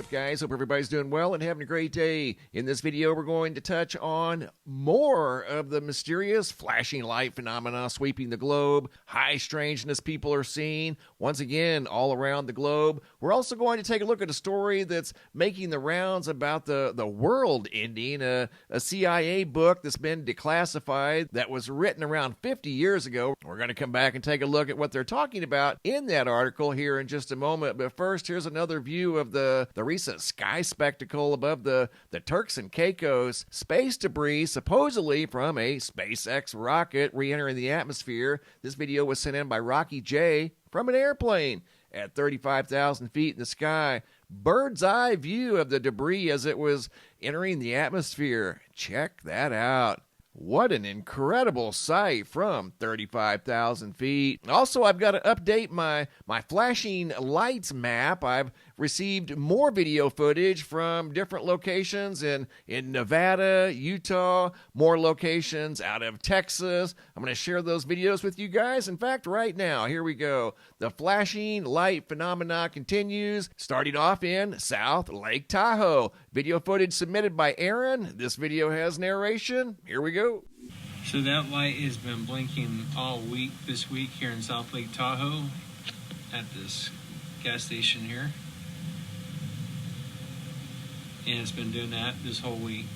up, guys? Hope everybody's doing well and having a great day. In this video, we're going to touch on more of the mysterious flashing light phenomena sweeping the globe, high strangeness people are seeing, once again, all around the globe. We're also going to take a look at a story that's making the rounds about the world ending, a CIA book that's been declassified that was written around 50 years ago. We're going to come back and take a look at what they're talking about in that article here in just a moment. But first, here's another view of the recent sky spectacle above the Turks and Caicos. Space debris supposedly from a SpaceX rocket re-entering the atmosphere. This video was sent in by Rocky J from an airplane at 35,000 feet in the sky. Bird's eye view of the debris as it was entering the atmosphere. Check that out. What an incredible sight from 35,000 feet. Also, I've got to update my flashing lights map. I've received more video footage from different locations in Nevada, Utah, more locations out of Texas. I'm going to share those videos with you guys. In fact, right now, here we go. The flashing light phenomena continues, starting off in South Lake Tahoe. Video footage submitted by Aaron. This video has narration. Here we go. So that light has been blinking all week this week here in South Lake Tahoe at this gas station here. And it's been doing that this whole week.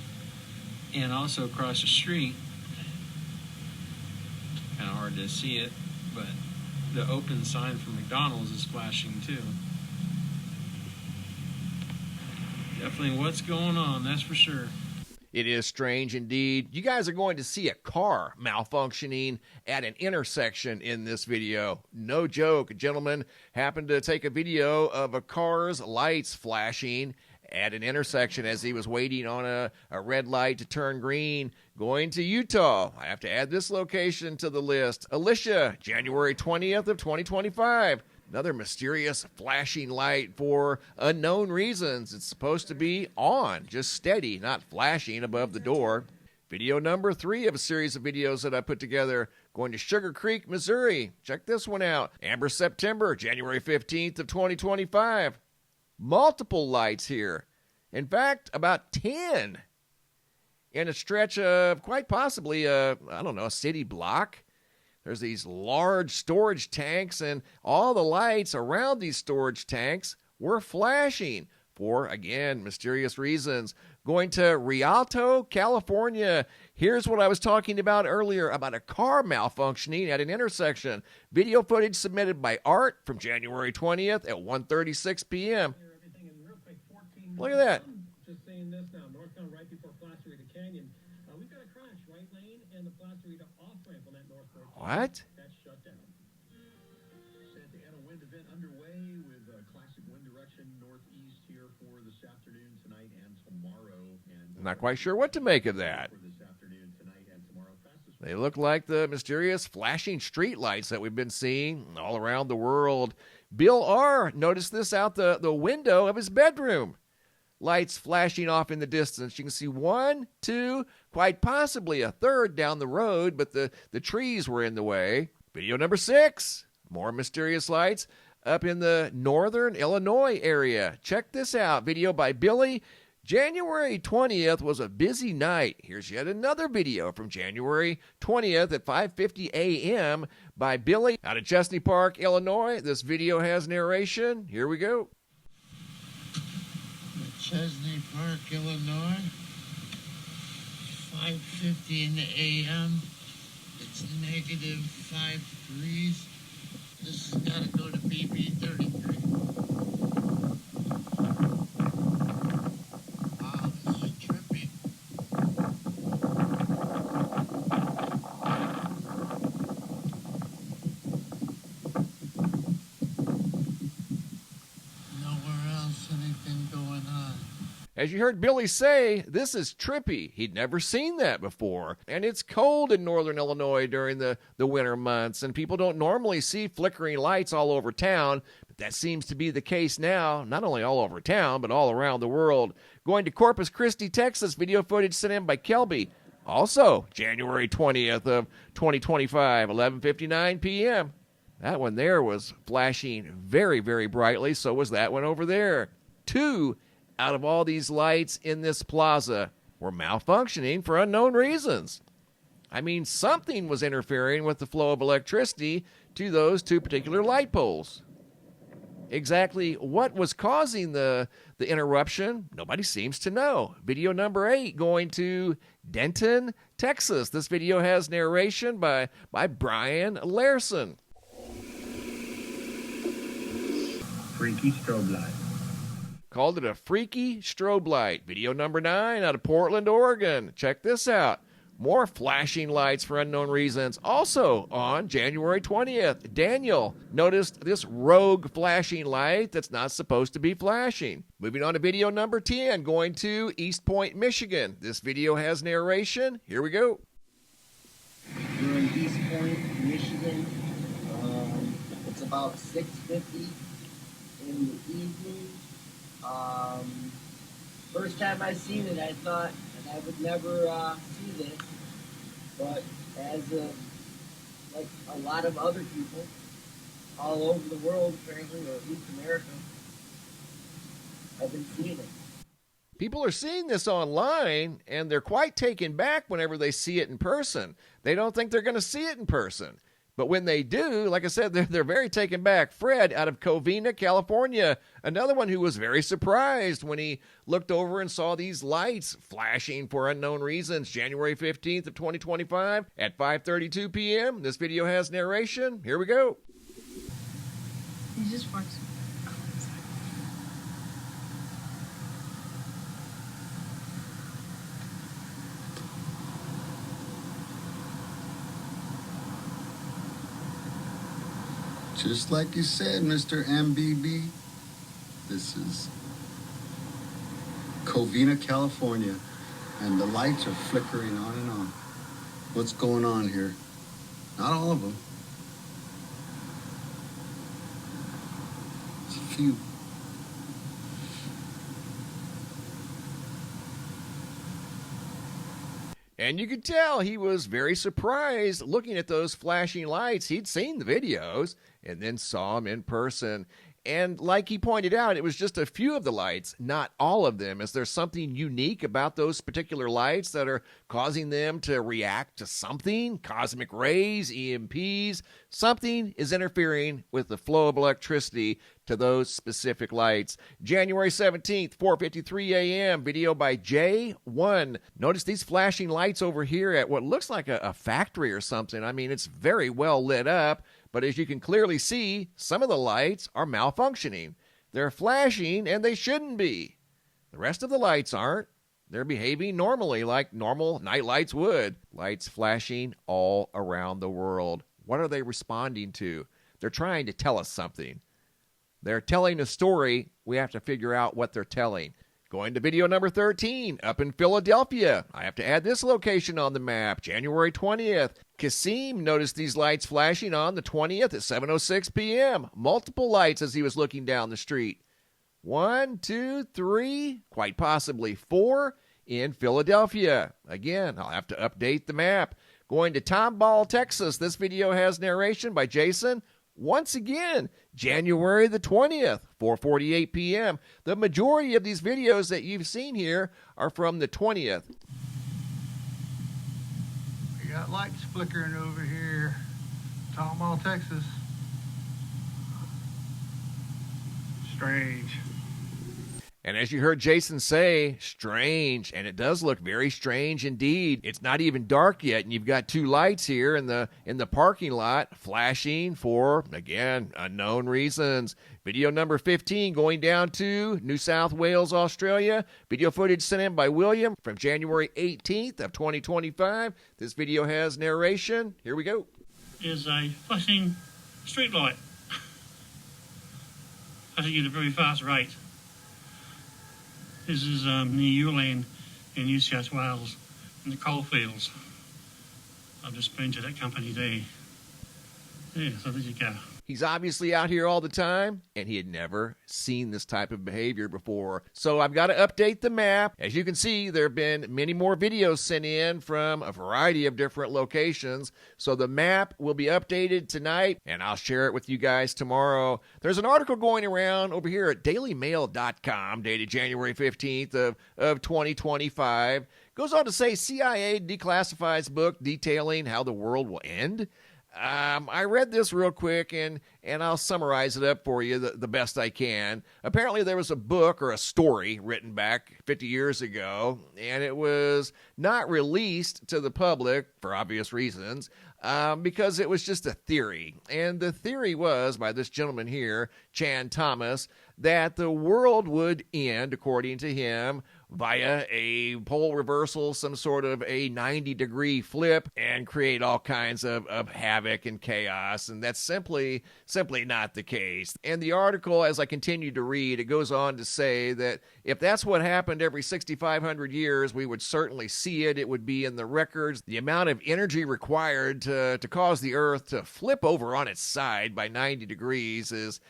And also across the street, kind of hard to see it, but the open sign for McDonald's is flashing too. Definitely what's going on, that's for sure. It is strange indeed. You guys are going to see a car malfunctioning at an intersection in this video. No joke. A gentleman happened to take a video of a car's lights flashing at an intersection as he was waiting on a red light to turn green going to Utah. I have to add this location to the list. Alicia, January 20th of 2025. Another mysterious flashing light for unknown reasons. It's supposed to be on, just steady, not flashing above the door. Video number 3 of a series of videos that I put together going to Sugar Creek, Missouri. Check this one out. Amber, September, January 15th of 2025. Multiple lights here. In fact, about 10 in a stretch of quite possibly a city block. There's these large storage tanks, and all the lights around these storage tanks were flashing for, again, mysterious reasons. Going to Rialto, California. Here's what I was talking about earlier about a car malfunctioning at an intersection. Video footage submitted by Art from January 20th at 1:36 p.m. Look at that. Just saying this now, northbound right before Placerita Canyon. We've got a crash, right lane, and the Placerita off-ramp on that northbound. What? That's shut down. Santa Ana wind event underway with classic wind direction northeast here for this afternoon, tonight, and tomorrow. And Not quite sure what to make of that. for this afternoon, tonight, and tomorrow. Fastest They look like the mysterious flashing street lights that we've been seeing all around the world. Bill R. noticed this out the window of his bedroom. Lights flashing off in the distance. You can see 1, 2, quite possibly a third down the road, but the trees were in the way. Video number 6. More mysterious lights up in the northern Illinois area. Check this out. Video by Billy. January 20th was a busy night. Here's yet another video from January 20th at 5:50 a.m. by Billy out of Chesney Park, Illinois. This video has narration. Here we go. Chesney Park, Illinois, 5:50 in the a.m. It's negative 5 degrees. This has got to go to BB 33. Wow, this is trippy. Nowhere else anything going on. As you heard Billy say, this is trippy. He'd never seen that before. And it's cold in northern Illinois during the winter months, and people don't normally see flickering lights all over town, but that seems to be the case now, not only all over town, but all around the world. Going to Corpus Christi, Texas, video footage sent in by Kelby. Also, January 20th of 2025, 11:59 p.m. That one there was flashing very, very brightly, so was that one over there. 2 out of all these lights in this plaza were malfunctioning for unknown reasons. I mean, something was interfering with the flow of electricity to those two particular light poles. Exactly what was causing the interruption, nobody seems to know. Video number 8 going to Denton, Texas. This video has narration by Brian Larson. Freaky strobe light. Called it a freaky strobe light. Video number 9 out of Portland, Oregon. Check this out. More flashing lights for unknown reasons. Also on January 20th, Daniel noticed this rogue flashing light that's not supposed to be flashing. Moving on to video number 10, going to East Point, Michigan. This video has narration. Here we go. We're in East Point, Michigan. It's about 6:50 in the evening. First time I seen it, I thought that I would never see this. But as like a lot of other people all over the world, apparently, or at least America, I've been seeing it. People are seeing this online, and they're quite taken back whenever they see it in person. They don't think they're going to see it in person. But when they do, like I said, they're very taken back. Fred out of Covina, California, another one who was very surprised when he looked over and saw these lights flashing for unknown reasons. January 15th of 2025 at 5:32 p.m. This video has narration. Here we go. He just works. Just like you said, Mr. MBB, this is Covina, California, and the lights are flickering on and on. What's going on here? Not all of them. It's a few. And you could tell he was very surprised looking at those flashing lights. He'd seen the videos and then saw them in person. And like he pointed out, it was just a few of the lights, not all of them. Is there something unique about those particular lights that are causing them to react to something? Cosmic rays, EMPs, something is interfering with the flow of electricity to those specific lights. January 17th, 4:53 a.m., video by J1. Notice these flashing lights over here at what looks like a factory or something. I mean, it's very well lit up. But as you can clearly see, some of the lights are malfunctioning. They're flashing, and they shouldn't be. The rest of the lights aren't. They're behaving normally like normal night lights would. Lights flashing all around the world. What are they responding to? They're trying to tell us something. They're telling a story. We have to figure out what they're telling. Going to video number 13, up in Philadelphia. I have to add this location on the map. January 20th. Kasim noticed these lights flashing on the 20th at 7:06 p.m. Multiple lights as he was looking down the street. 1, 2, 3, quite possibly 4 in Philadelphia. Again, I'll have to update the map. Going to Tomball, Texas. This video has narration by Jason. Once again, January the 20th, 4:48 p.m. The majority of these videos that you've seen here are from the 20th. We got lights flickering over here, Tomball, Texas. Strange. And as you heard Jason say, strange, and it does look very strange indeed. It's not even dark yet, and you've got two lights here in the parking lot flashing for, again, unknown reasons. Video number 15 going down to New South Wales, Australia. Video footage sent in by William from January 18th of 2025. This video has narration. Here we go. Is a flashing street light flashing at a very fast rate. This is near Ulan in New South Wales, in the coalfields. I've just been to that company there. Yeah, so there you go. He's obviously out here all the time, and he had never seen this type of behavior before. So I've got to update the map. As you can see, there have been many more videos sent in from a variety of different locations. So the map will be updated tonight, and I'll share it with you guys tomorrow. There's an article going around over here at dailymail.com, dated January 15th of 2025. Goes on to say CIA declassifies book detailing how the world will end. I read this real quick, and I'll summarize it up for you the best I can. Apparently, there was a book or a story written back 50 years ago, and it was not released to the public for obvious reasons because it was just a theory. And the theory was, by this gentleman here, Chan Thomas, that the world would end, according to him, via a pole reversal, some sort of a 90-degree flip, and create all kinds of havoc and chaos. And that's simply not the case. And the article, as I continue to read, it goes on to say that if that's what happened every 6,500 years, we would certainly see it. It would be in the records. The amount of energy required to cause the Earth to flip over on its side by 90 degrees is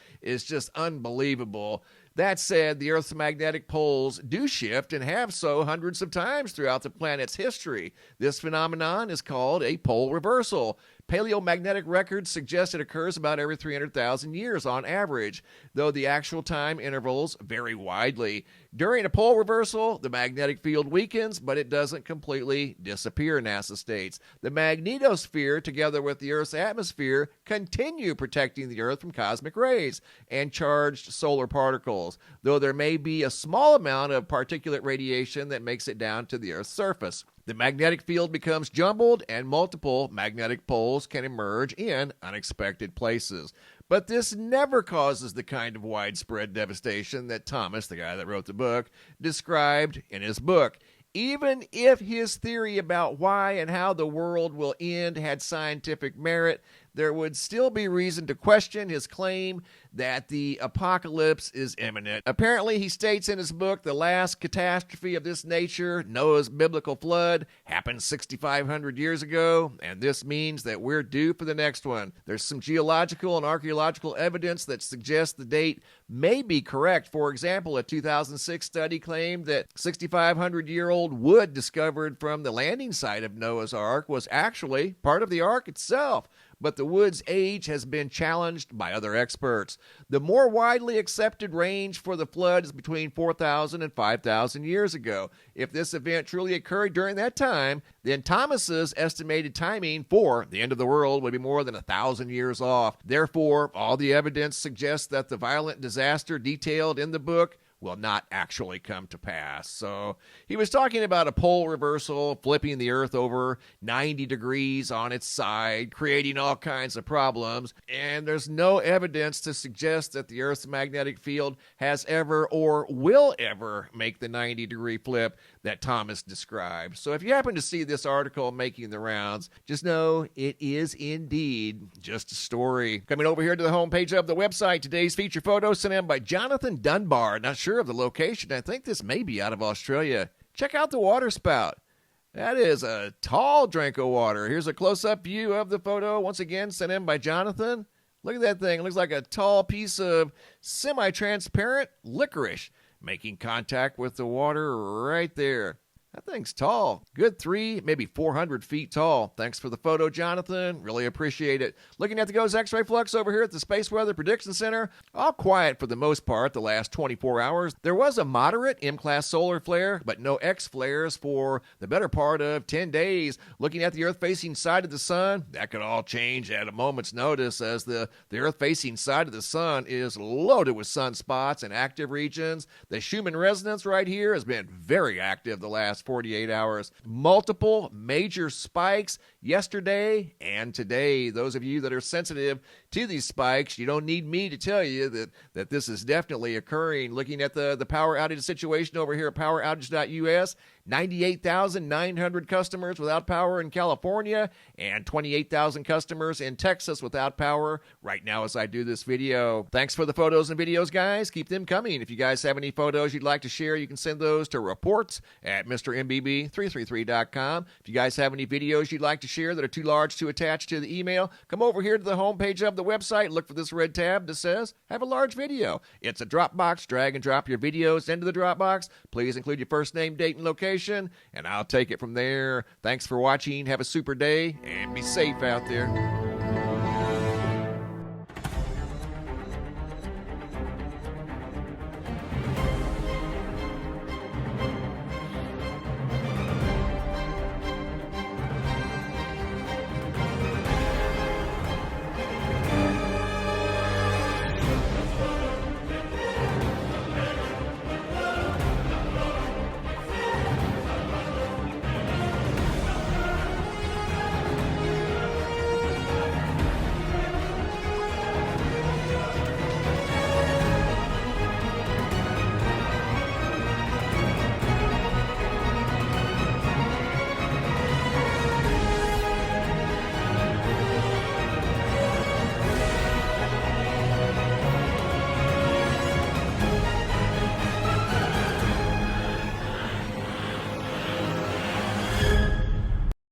just unbelievable. That said, the Earth's magnetic poles do shift and have so hundreds of times throughout the planet's history. This phenomenon is called a pole reversal. Paleomagnetic records suggest it occurs about every 300,000 years on average, though the actual time intervals vary widely. During a pole reversal, the magnetic field weakens, but it doesn't completely disappear, NASA states. The magnetosphere, together with the Earth's atmosphere, continue protecting the Earth from cosmic rays and charged solar particles, though there may be a small amount of particulate radiation that makes it down to the Earth's surface. The magnetic field becomes jumbled, and multiple magnetic poles can emerge in unexpected places. But this never causes the kind of widespread devastation that Thomas, the guy that wrote the book, described in his book. Even if his theory about why and how the world will end had scientific merit, there would still be reason to question his claim that the apocalypse is imminent. Apparently, he states in his book, the last catastrophe of this nature, Noah's biblical flood, happened 6,500 years ago, and this means that we're due for the next one. There's some geological and archaeological evidence that suggests the date may be correct. For example, a 2006 study claimed that 6,500-year-old wood discovered from the landing site of Noah's Ark was actually part of the Ark itself. But the wood's age has been challenged by other experts. The more widely accepted range for the flood is between 4,000 and 5,000 years ago. If this event truly occurred during that time, then Thomas's estimated timing for the end of the world would be more than 1,000 years off. Therefore, all the evidence suggests that the violent disaster detailed in the book will not actually come to pass. So he was talking about a pole reversal, flipping the Earth over 90 degrees on its side, creating all kinds of problems, and there's no evidence to suggest that the Earth's magnetic field has ever or will ever make the 90-degree flip that Thomas described. So if you happen to see this article making the rounds, just know it is indeed just a story. Coming over here to the homepage of the website, today's feature photo sent in by Jonathan Dunbar. Not sure of the location. I think this may be out of Australia. Check out the water spout. That is a tall drink of water. Here's a close-up view of the photo, once again sent in by Jonathan. Look at that thing. It looks like a tall piece of semi-transparent licorice making contact with the water right there. That thing's tall. Good 300, maybe 400 feet tall. Thanks for the photo, Jonathan. Really appreciate it. Looking at the GOES X-ray flux over here at the Space Weather Prediction Center. All quiet for the most part the last 24 hours. There was a moderate M-class solar flare, but no X-flares for the better part of 10 days. Looking at the Earth-facing side of the sun, that could all change at a moment's notice, as the Earth-facing side of the sun is loaded with sunspots and active regions. The Schumann resonance right here has been very active the last 48 hours. Multiple major spikes yesterday and today. Those of you that are sensitive to these spikes, you don't need me to tell you that this is definitely occurring. Looking at the power outage situation over here at poweroutage.us, 98,900 customers without power in California and 28,000 customers in Texas without power right now as I do this video. Thanks for the photos and videos, guys. Keep them coming. If you guys have any photos you'd like to share, you can send those to reports at Mr. MrMBB333.com. If you guys have any videos you'd like to share that are too large to attach to the email, come over here to the homepage of the website, look for this red tab that says, have a large video. It's a Dropbox. Drag and drop your videos into the Dropbox. Please include your first name, date, and location, and I'll take it from there. Thanks for watching. Have a super day, and be safe out there.